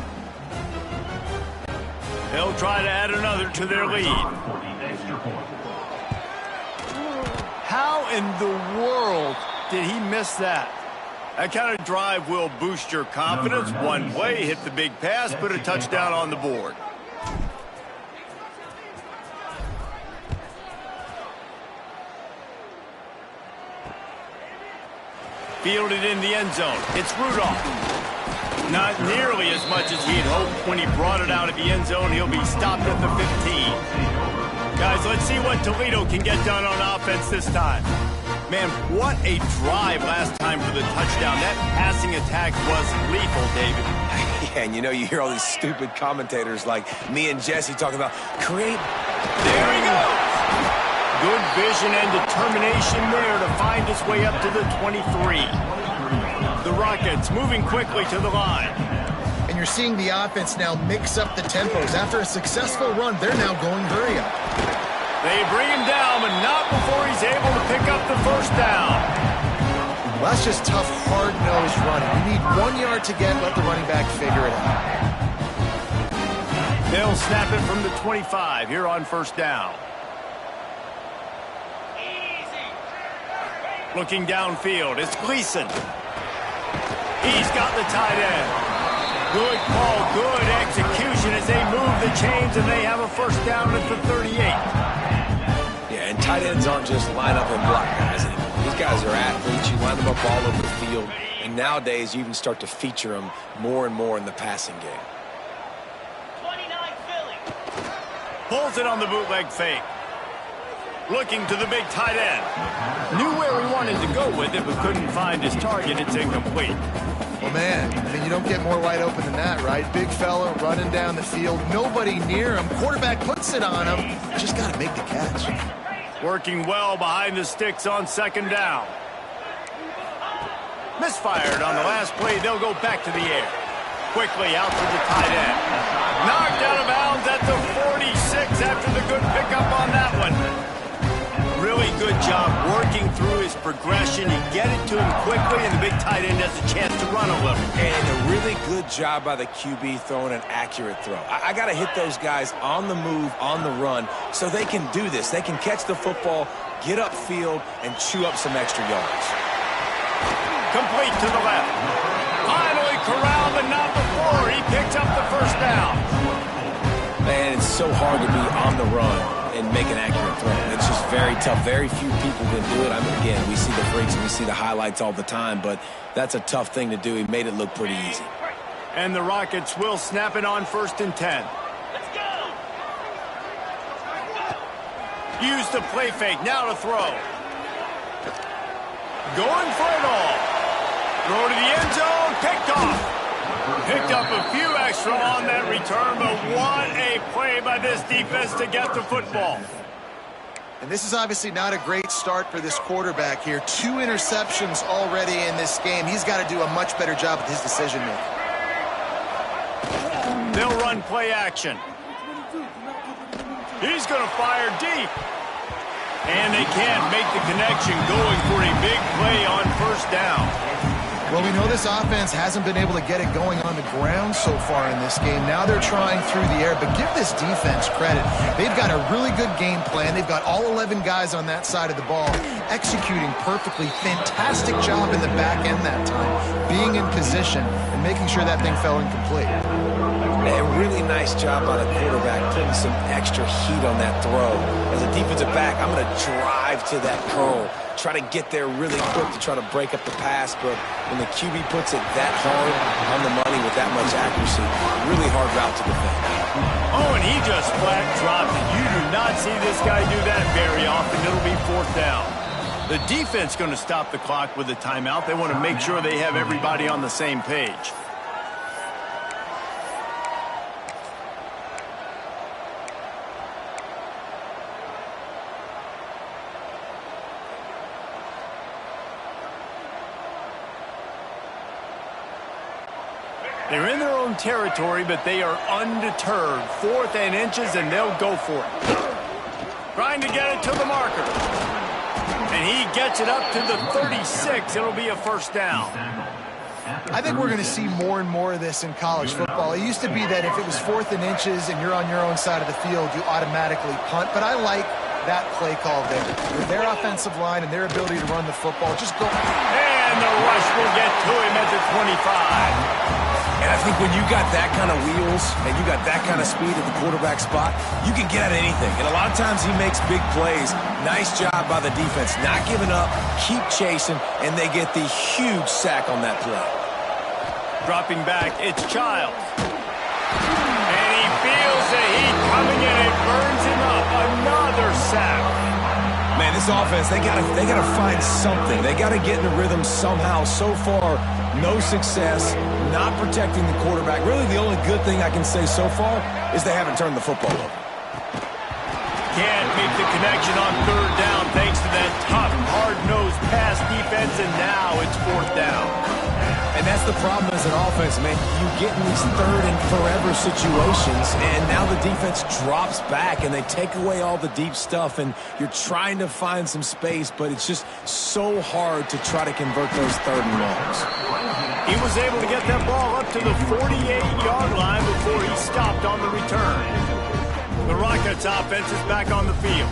They'll try to add another to their lead. How in the world did he miss that? That kind of drive will boost your confidence. One play, hit the big pass, put a touchdown on the board. Fielded in the end zone. It's Rudolph. Not nearly as much as he had hoped when he brought it out of the end zone. He'll be stopped at the 15. Guys, let's see what Toledo can get done on offense this time. Man, what a drive last time for the touchdown. That passing attack was lethal, David. Yeah, and you hear all these stupid commentators like me and Jesse talking about create. There he goes. Good vision and determination there to find his way up to the 23. The Rockets moving quickly to the line. And you're seeing the offense now mix up the tempos. After a successful run, they're now going hurry up. They bring him down, but not before he's able to pick up the first down. Well, that's just tough, hard-nosed running. You need 1 yard to get, let the running back figure it out. They'll snap it from the 25 here on first down. Looking downfield, it's Gleason. He's got the tight end. Good call, good execution as they move the chains and they have a first down at the 38. Yeah, and tight ends aren't just line up and block guys anymore. These guys are athletes. You line them up all over the field. And nowadays, you even start to feature them more and more in the passing game. 29 Philly. Pulls it on the bootleg fake. Looking to the big tight end. Knew where he wanted to go with it, but couldn't find his target. It's incomplete. Well, man, I mean, you don't get more wide open than that, right? Big fella running down the field. Nobody near him. Quarterback puts it on him. Just got to make the catch. Working well behind the sticks on second down. Misfired on the last play. They'll go back to the air. Quickly out to the tight end. Knocked out of bounds at the 46 after the good pickup on that one. Really good job working through his progression. You get it to him quickly, and the big tight end has a chance to run a little. And a really good job by the QB throwing an accurate throw. I got to hit those guys on the move, on the run, so they can do this. They can catch the football, get upfield, and chew up some extra yards. Complete to the left. Finally corralled, but not before. He picks up the first down. Man, it's so hard to be on the run and make an accurate throw. It's just very tough. Very few people can do it. I mean, again, we see the freaks and we see the highlights all the time, but that's a tough thing to do. He made it look pretty easy. And the Rockets will snap it on 1st and 10. Let's go! Use the play fake. Now to throw. Going for it all. Throw to the end zone. Picked off. Picked up a few extra on that return, but what a play by this defense to get the football. And this is obviously not a great start for this quarterback here. 2 interceptions already in this game. He's got to do a much better job with his decision-making. They'll run play action. He's going to fire deep. And they can't make the connection, going for a big play on first down. Well, we know this offense hasn't been able to get it going on the ground so far in this game. Now they're trying through the air, but give this defense credit. They've got a really good game plan. They've got all 11 guys on that side of the ball executing perfectly. Fantastic job in the back end that time, being in position and making sure that thing fell incomplete. A really nice job by the quarterback, putting some extra heat on that throw. As a defensive back, I'm going to drive to that curl, try to get there really quick to try to break up the pass, but when the QB puts it that hard on the money with that much accuracy, really hard route to defend. Oh, and he just flat dropped it. You do not see this guy do that very often. It'll be 4th down. The defense going to stop the clock with a timeout. They want to make sure they have everybody on the same page. They're in their own territory, but they are undeterred. 4th and inches, and they'll go for it. Trying to get it to the marker. And he gets it up to the 36. It'll be a first down. I think we're going to see more and more of this in college football. It used to be that if it was 4th and inches and you're on your own side of the field, you automatically punt. But I like that play call there. With their offensive line and their ability to run the football, just go. And the rush will get to him at the 25. And I think when you got that kind of wheels and you got that kind of speed at the quarterback spot, you can get at anything. And a lot of times he makes big plays. Nice job by the defense, not giving up, keep chasing, and they get the huge sack on that play. Dropping back, it's Childs. And he feels the heat coming in. It burns him up. Another sack. Man, this offense, they gotta find something. They gotta get in the rhythm somehow. So far, no success, not protecting the quarterback. Really, the only good thing I can say so far is they haven't turned the football over. Can't make the connection on third down thanks to that tough, hard-nosed pass defense, and now it's fourth down. And that's the problem as an offense, man. You get in these third and forever situations, and now the defense drops back, and they take away all the deep stuff, and you're trying to find some space, but it's just so hard to try to convert those third and longs. He was able to get that ball up to the 48-yard line before he stopped on the return. The Rockets offense is back on the field.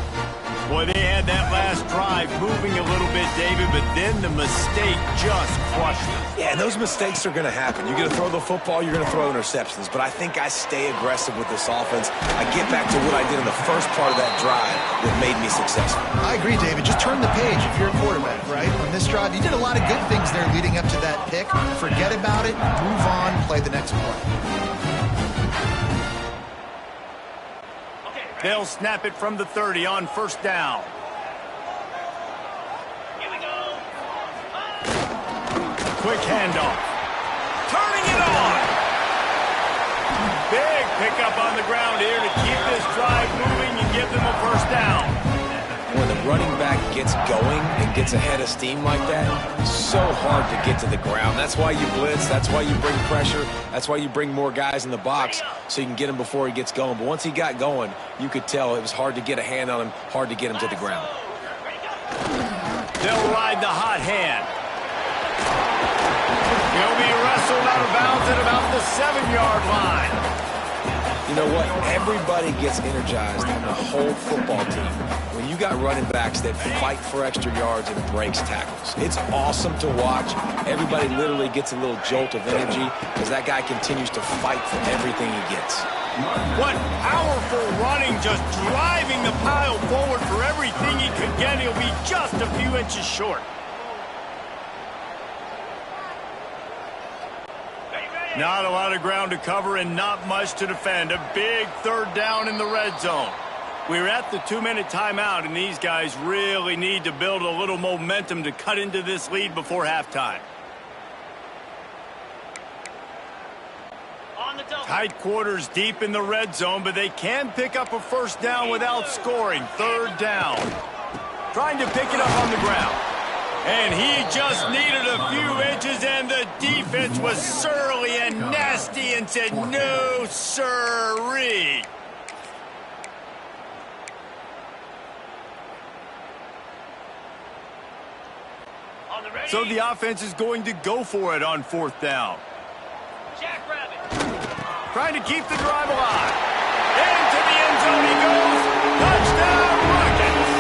Boy, they had that last drive moving a little bit, David, but then the mistake just crushed them. Yeah, those mistakes are going to happen. You're going to throw the football, you're going to throw interceptions, but I think I stay aggressive with this offense. I get back to what I did in the first part of that drive that made me successful. I agree, David. Just turn the page if you're a quarterback, right? On this drive, you did a lot of good things there leading up to that pick. Forget about it, move on, play the next play. They'll snap it from the 30 on first down. Here we go. Quick handoff. Turning it on. Big pickup on the ground here to keep this drive moving and give them a first down. When the running back gets going and gets ahead of steam like that, it's so hard to get to the ground. That's why you blitz. That's why you bring pressure. That's why you bring more guys in the box so you can get him before he gets going. But once he got going, you could tell it was hard to get a hand on him, hard to get him to the ground. They'll ride the hot hand. He'll be wrestled out of bounds at about the 7-yard line. You know what? Everybody gets energized on the whole football team when you got running backs that fight for extra yards and breaks tackles. It's awesome to watch. Everybody literally gets a little jolt of energy as that guy continues to fight for everything he gets. What powerful running, just driving the pile forward for everything he could get. He'll be just a few inches short. Not a lot of ground to cover and not much to defend. A big third down in the red zone. We're at the 2-minute timeout, and these guys really need to build a little momentum to cut into this lead before halftime. Tight quarters deep in the red zone, but they can pick up a first down without scoring. Third down. Trying to pick it up on the ground. And he just needed a few inches, and the defense was surly and nasty and said, no, sirree. So the offense is going to go for it on fourth down. Trying to keep the drive alive. Into the end zone he goes. Touchdown, Rockets.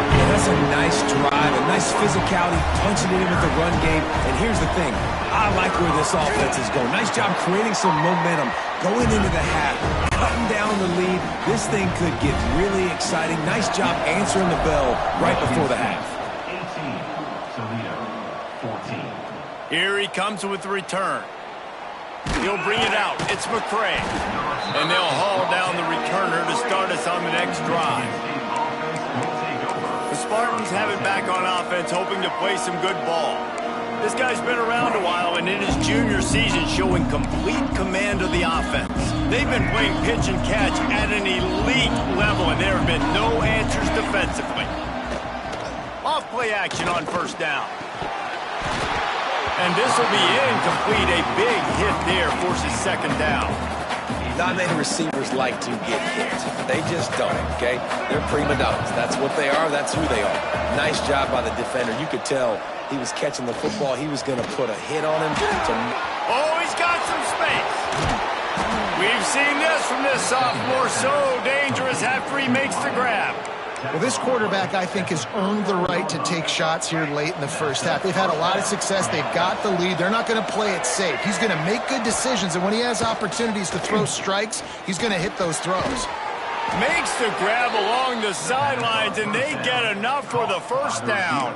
Yeah, that's a nice drive, a nice physicality, punching it in with the run game. And here's the thing. I like where this offense is going. Nice job creating some momentum, going into the half, cutting down the lead. This thing could get really exciting. Nice job answering the bell right before the half. 18, Toledo, 14. Here he comes with the return. He'll bring it out. It's McCray. And they'll haul down the returner to start us on the next drive. The Spartans have it back on offense, hoping to play some good ball. This guy's been around a while, and in his junior season showing complete command of the offense. They've been playing pitch and catch at an elite level, and there have been no answers defensively. Off play action on first down. And this will be incomplete. A big hit there forces second down. Not many receivers like to get hit. They just don't, okay? They're prima donnas. That's what they are. That's who they are. Nice job by the defender. You could tell he was catching the football. He was going to put a hit on him. Oh, he's got some space. We've seen this from this sophomore. So dangerous after he makes the grab. Well, this quarterback, I think, has earned the right to take shots here late in the first half. They've had a lot of success. They've got the lead. They're not going to play it safe. He's going to make good decisions, and when he has opportunities to throw strikes, he's going to hit those throws. Makes the grab along the sidelines, and they get enough for the first down.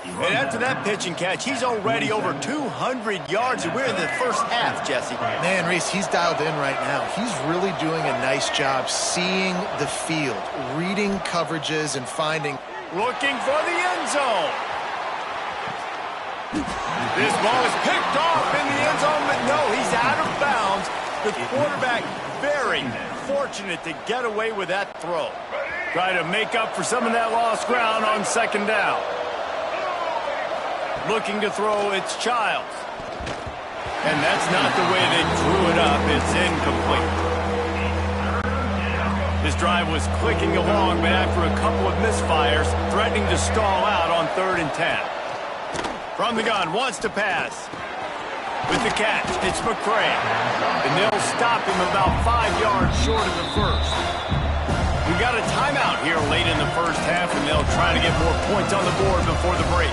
And after that pitch and catch, he's already over 200 yards, and we're in the first half, Jesse. Man, Reese, he's dialed in right now. He's really doing a nice job seeing the field, reading coverages, and finding... Looking for the end zone. This ball is picked off in the end zone, but no, he's out of bounds. The quarterback very fortunate to get away with that throw. Try to make up for some of that lost ground on second down. Looking to throw, it's Childs. And that's not the way they drew it up. It's incomplete. This drive was clicking along, but after a couple of misfires, threatening to stall out on 3rd and 10. From the gun, wants to pass. With the catch, it's McCray. And they'll stop him about 5 yards short of the first. We got a timeout here late in the first half, and they'll try to get more points on the board before the break.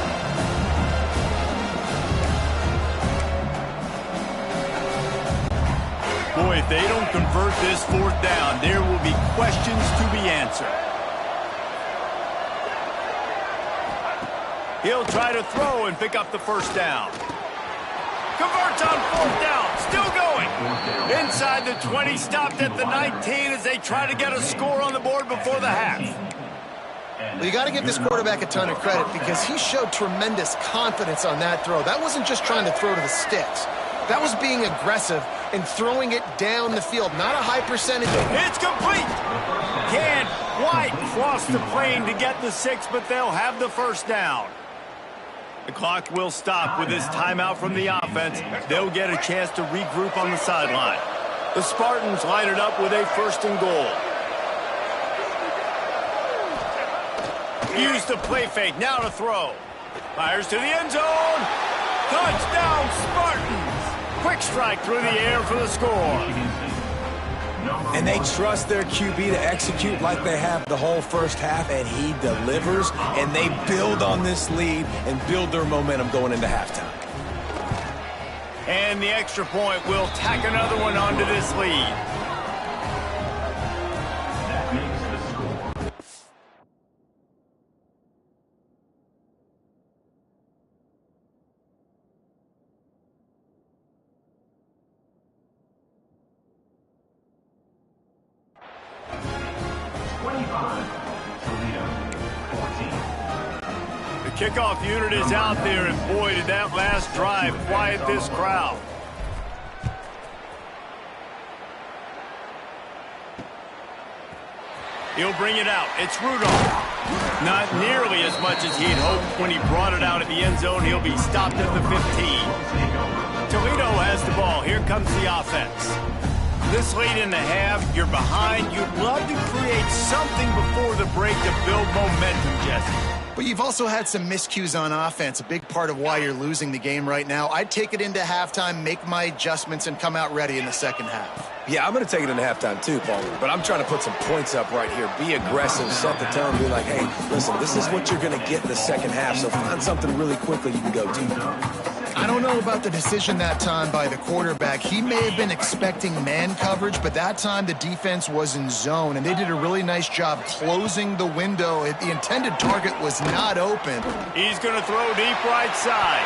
Boy, if they don't convert this 4th down, there will be questions to be answered. He'll try to throw and pick up the first down. Converts on 4th down, still going. Inside the 20, stopped at the 19 as they try to get a score on the board before the half. Well, you got to give this quarterback a ton of credit because he showed tremendous confidence on that throw. That wasn't just trying to throw to the sticks. That was being aggressive and throwing it down the field, not a high percentage. It's complete. Can't quite cross the plane to get the 6, but they'll have the first down. The clock will stop with this timeout from the offense. They'll get a chance to regroup on the sideline. The Spartans line it up with a 1st and goal. Use the play fake, now to throw. Fires to the end zone. Touchdown, Spartans. Quick strike through the air for the score. And they trust their QB to execute like they have the whole first half, and he delivers, and they build on this lead and build their momentum going into halftime. And the extra point will tack another one onto this lead. That makes the score. Kickoff unit is out there, and boy, did that last drive quiet this crowd. He'll bring it out. It's Rudolph. Not nearly as much as he had hoped when he brought it out at the end zone. He'll be stopped at the 15. Toledo has the ball. Here comes the offense. This late in the half, you're behind. You'd love to create something before the break to build momentum, Jesse. But you've also had some miscues on offense, a big part of why you're losing the game right now. I'd take it into halftime, make my adjustments, and come out ready in the second half. Yeah, I'm going to take it into halftime too, Paul. But I'm trying to put some points up right here. Be aggressive, set the tone, be like, hey, listen, this is what you're going to get in the second half, so find something really quickly you can go to. I don't know about the decision that time by the quarterback. He may have been expecting man coverage, but that time the defense was in zone, and they did a really nice job closing the window. The intended target was not open. He's going to throw deep right side.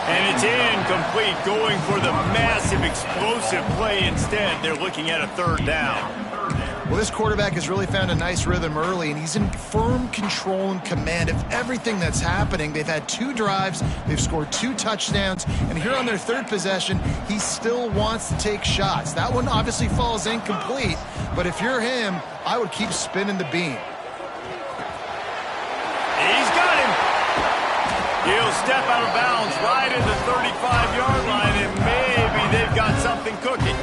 And it's incomplete, going for the massive explosive play instead. They're looking at a 3rd down. Well, this quarterback has really found a nice rhythm early, and he's in firm control and command of everything that's happening. They've had 2 drives, they've scored 2 touchdowns, and here on their 3rd possession, he still wants to take shots. That one obviously falls incomplete, but if you're him, I would keep spinning the beam. He's got him. He'll step out of bounds right at the 35-yard line, and maybe they've got something cooking.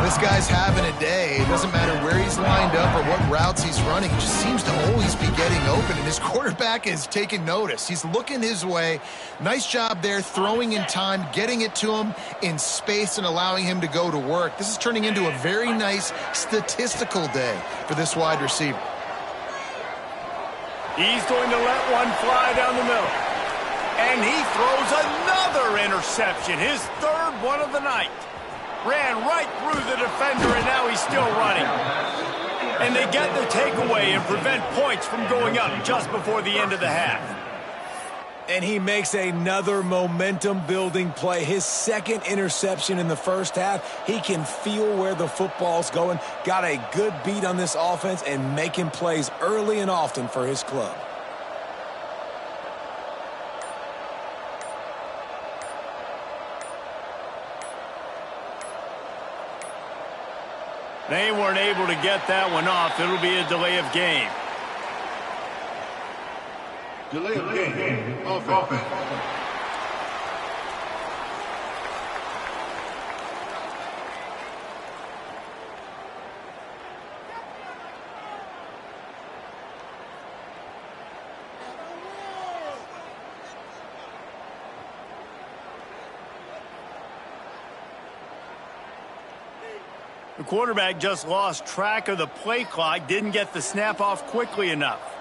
This guy's having a day. It doesn't matter where he's lined up or what routes he's running. He just seems to always be getting open, and his quarterback is taking notice. He's looking his way. Nice job there, throwing in time, getting it to him in space, and allowing him to go to work. This is turning into a very nice statistical day for this wide receiver. He's going to let one fly down the middle. And he throws another interception, his 3rd one of the night. Ran right through the defender, and now he's still running. And they get the takeaway and prevent points from going up just before the end of the half. And he makes another momentum-building play. His second interception in the first half. He can feel where the football's going. Got a good beat on this offense and making plays early and often for his club. They weren't able to get that one off. It'll be a delay of game. Delay of game. Offense. The quarterback just lost track of the play clock, didn't get the snap off quickly enough.